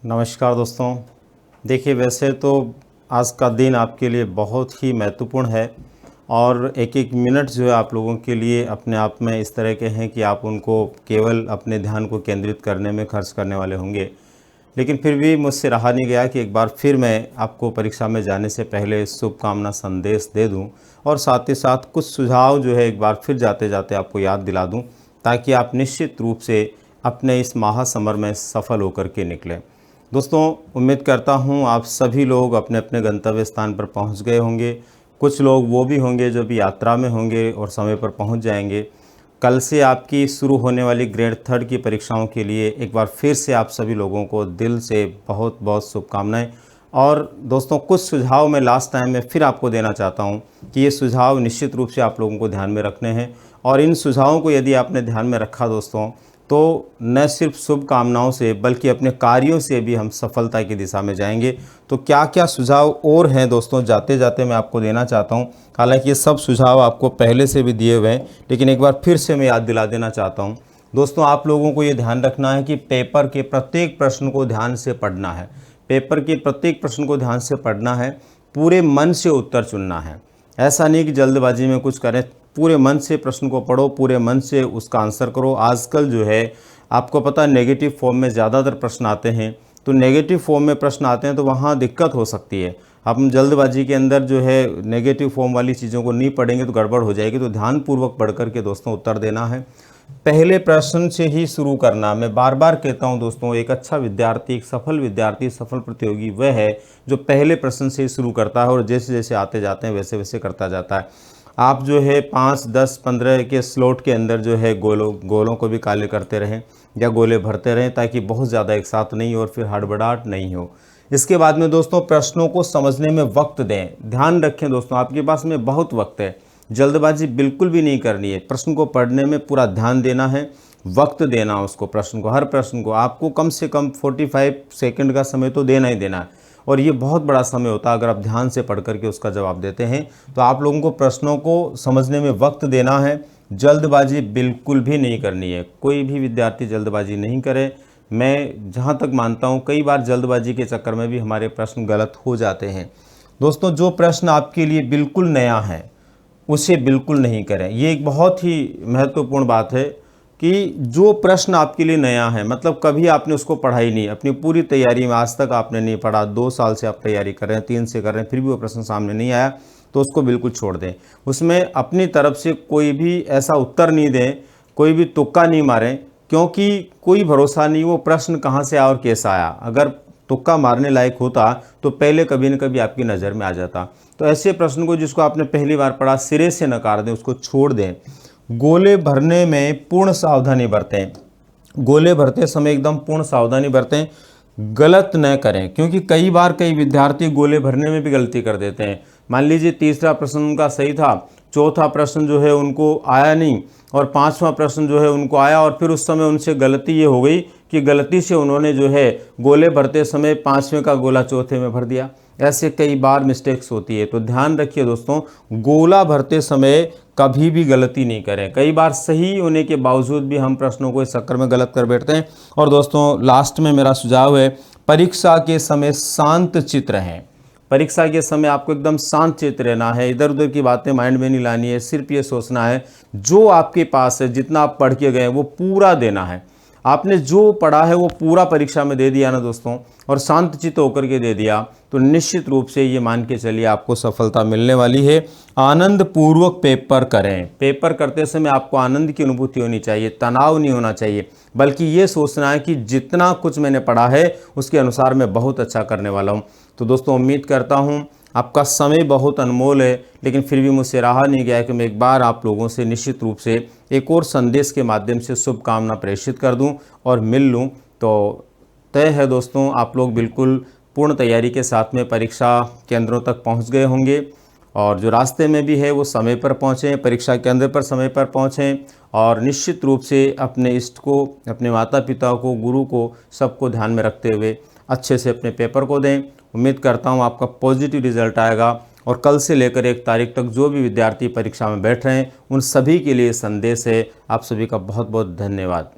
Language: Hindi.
नमस्कार दोस्तों। देखिए, वैसे तो आज का दिन आपके लिए बहुत ही महत्वपूर्ण है और एक एक मिनट जो है आप लोगों के लिए अपने आप में इस तरह के हैं कि आप उनको केवल अपने ध्यान को केंद्रित करने में खर्च करने वाले होंगे। लेकिन फिर भी मुझसे रहा नहीं गया कि एक बार फिर मैं आपको परीक्षा में जाने से पहले शुभकामना संदेश दे दूं और साथ ही साथ कुछ सुझाव जो है एक बार फिर जाते जाते आपको याद दिला दूं, ताकि आप निश्चित रूप से अपने इस महासमर में सफल होकर के निकलें। दोस्तों, उम्मीद करता हूं आप सभी लोग अपने अपने गंतव्य स्थान पर पहुंच गए होंगे। कुछ लोग वो भी होंगे जो भी यात्रा में होंगे और समय पर पहुंच जाएंगे। कल से आपकी शुरू होने वाली ग्रेड 3 की परीक्षाओं के लिए एक बार फिर से आप सभी लोगों को दिल से बहुत बहुत शुभकामनाएं। और दोस्तों, कुछ सुझाव मैं लास्ट टाइम में फिर आपको देना चाहता हूं कि ये सुझाव निश्चित रूप से आप लोगों को ध्यान में रखने हैं और इन सुझावों को यदि आपने ध्यान में रखा दोस्तों, तो न सिर्फ शुभकामनाओं से बल्कि अपने कार्यों से भी हम सफलता की दिशा में जाएंगे। तो क्या क्या सुझाव और हैं दोस्तों, जाते जाते मैं आपको देना चाहता हूं। हालांकि ये सब सुझाव आपको पहले से भी दिए हुए हैं, लेकिन एक बार फिर से मैं याद दिला देना चाहता हूं। दोस्तों, आप लोगों को ये ध्यान रखना है कि पेपर के प्रत्येक प्रश्न को ध्यान से पढ़ना है। पेपर के प्रत्येक प्रश्न को ध्यान से पढ़ना है, पूरे मन से उत्तर चुनना है। ऐसा नहीं कि जल्दबाजी में कुछ करें। पूरे मन से प्रश्न को पढ़ो, पूरे मन से उसका आंसर करो। आजकल जो है आपको पता है नेगेटिव फॉर्म में ज़्यादातर प्रश्न आते हैं, तो नेगेटिव फॉर्म में प्रश्न आते हैं तो वहाँ दिक्कत हो सकती है। हम जल्दबाजी के अंदर जो है नेगेटिव फॉर्म वाली चीज़ों को नहीं पढ़ेंगे तो गड़बड़ हो जाएगी। तो ध्यानपूर्वक पढ़ करके दोस्तों उत्तर देना है। पहले प्रश्न से ही शुरू करना। मैं बार बार कहता हूं दोस्तों, एक अच्छा विद्यार्थी, एक सफल विद्यार्थी, सफल प्रतियोगी वह है जो पहले प्रश्न से ही शुरू करता है और जैसे जैसे आते जाते हैं वैसे वैसे करता जाता है। आप जो है 5, 10, 15 के स्लॉट के अंदर जो है गोलों को भी काले करते रहें या गोले भरते रहें, ताकि बहुत ज़्यादा एक साथ नहीं हो और फिर हड़बड़ाहट नहीं हो। इसके बाद में दोस्तों, प्रश्नों को समझने में वक्त दें। ध्यान रखें दोस्तों, आपके पास में बहुत वक्त है, जल्दबाजी बिल्कुल भी नहीं करनी है। प्रश्न को पढ़ने में पूरा ध्यान देना है, वक्त देना उसको, प्रश्न को, हर प्रश्न को आपको कम से कम 45 सेकंड का समय तो देना ही देना है। और ये बहुत बड़ा समय होता है अगर आप ध्यान से पढ़ करके उसका जवाब देते हैं। तो आप लोगों को प्रश्नों को समझने में वक्त देना है, जल्दबाजी बिल्कुल भी नहीं करनी है। कोई भी विद्यार्थी जल्दबाजी नहीं करे। मैं जहाँ तक मानता हूँ, कई बार जल्दबाजी के चक्कर में भी हमारे प्रश्न गलत हो जाते हैं। दोस्तों, जो प्रश्न आपके लिए बिल्कुल नया है उसे बिल्कुल नहीं करें। ये एक बहुत ही महत्वपूर्ण बात है कि जो प्रश्न आपके लिए नया है, मतलब कभी आपने उसको पढ़ा ही नहीं, अपनी पूरी तैयारी में आज तक आपने नहीं पढ़ा, 2 साल से आप तैयारी कर रहे हैं, 3 से कर रहे हैं, फिर भी वो प्रश्न सामने नहीं आया, तो उसको बिल्कुल छोड़ दें। उसमें अपनी तरफ से कोई भी ऐसा उत्तर नहीं दें, कोई भी तुक्का नहीं मारें, क्योंकि कोई भरोसा नहीं वो प्रश्न कहाँ से आया और कैसा आया। अगर तुक्का मारने लायक होता तो पहले कभी न कभी आपकी नज़र में आ जाता। तो ऐसे प्रश्न को जिसको आपने पहली बार पढ़ा सिरे से नकार दें, उसको छोड़ दें। गोले भरने में पूर्ण सावधानी बरतें। गोले भरते समय एकदम पूर्ण सावधानी बरतें, गलत न करें, क्योंकि कई बार कई विद्यार्थी गोले भरने में भी गलती कर देते हैं। मान लीजिए तीसरा प्रश्न उनका सही था, चौथा प्रश्न जो है उनको आया नहीं और पांचवा प्रश्न जो है उनको आया, और फिर उस समय उनसे गलती ये हो गई कि गलती से उन्होंने जो है गोले भरते समय पांचवें का गोला चौथे में भर दिया। ऐसे कई बार मिस्टेक्स होती है। तो ध्यान रखिए दोस्तों, गोला भरते समय कभी भी गलती नहीं करें। कई बार सही होने के बावजूद भी हम प्रश्नों को इस चक्कर में गलत कर बैठते हैं। और दोस्तों, लास्ट में मेरा सुझाव है, परीक्षा के समय शांत चित्त रहें। परीक्षा के समय आपको एकदम शांत चित्त रहना है, इधर उधर की बातें माइंड में नहीं लानी है। सिर्फ ये सोचना है जो आपके पास है, जितना आप पढ़ के गए वो पूरा देना है। आपने जो पढ़ा है वो पूरा परीक्षा में दे दिया ना दोस्तों, और शांत चित्त होकर के दे दिया, तो निश्चित रूप से ये मान के चलिए आपको सफलता मिलने वाली है। आनंद पूर्वक पेपर करें। पेपर करते समय आपको आनंद की अनुभूति होनी चाहिए, तनाव नहीं होना चाहिए, बल्कि ये सोचना है कि जितना कुछ मैंने पढ़ा है उसके अनुसार मैं बहुत अच्छा करने वाला हूँ। तो दोस्तों, उम्मीद करता हूँ आपका समय बहुत अनमोल है, लेकिन फिर भी मुझसे रहा नहीं गया कि मैं एक बार आप लोगों से निश्चित रूप से एक और संदेश के माध्यम से शुभकामना प्रेषित कर दूं और मिल लूं। तो तय है दोस्तों, आप लोग बिल्कुल पूर्ण तैयारी के साथ में परीक्षा केंद्रों तक पहुंच गए होंगे, और जो रास्ते में भी है वो समय पर पहुँचें, परीक्षा केंद्र पर समय पर पहुँचें, और निश्चित रूप से अपने इष्ट को, अपने माता पिता को, गुरु को, सबको ध्यान में रखते हुए अच्छे से अपने पेपर को दें। उम्मीद करता हूँ आपका पॉजिटिव रिजल्ट आएगा, और कल से लेकर 1 तारीख तक जो भी विद्यार्थी परीक्षा में बैठ रहे हैं उन सभी के लिए संदेश है। आप सभी का बहुत बहुत धन्यवाद।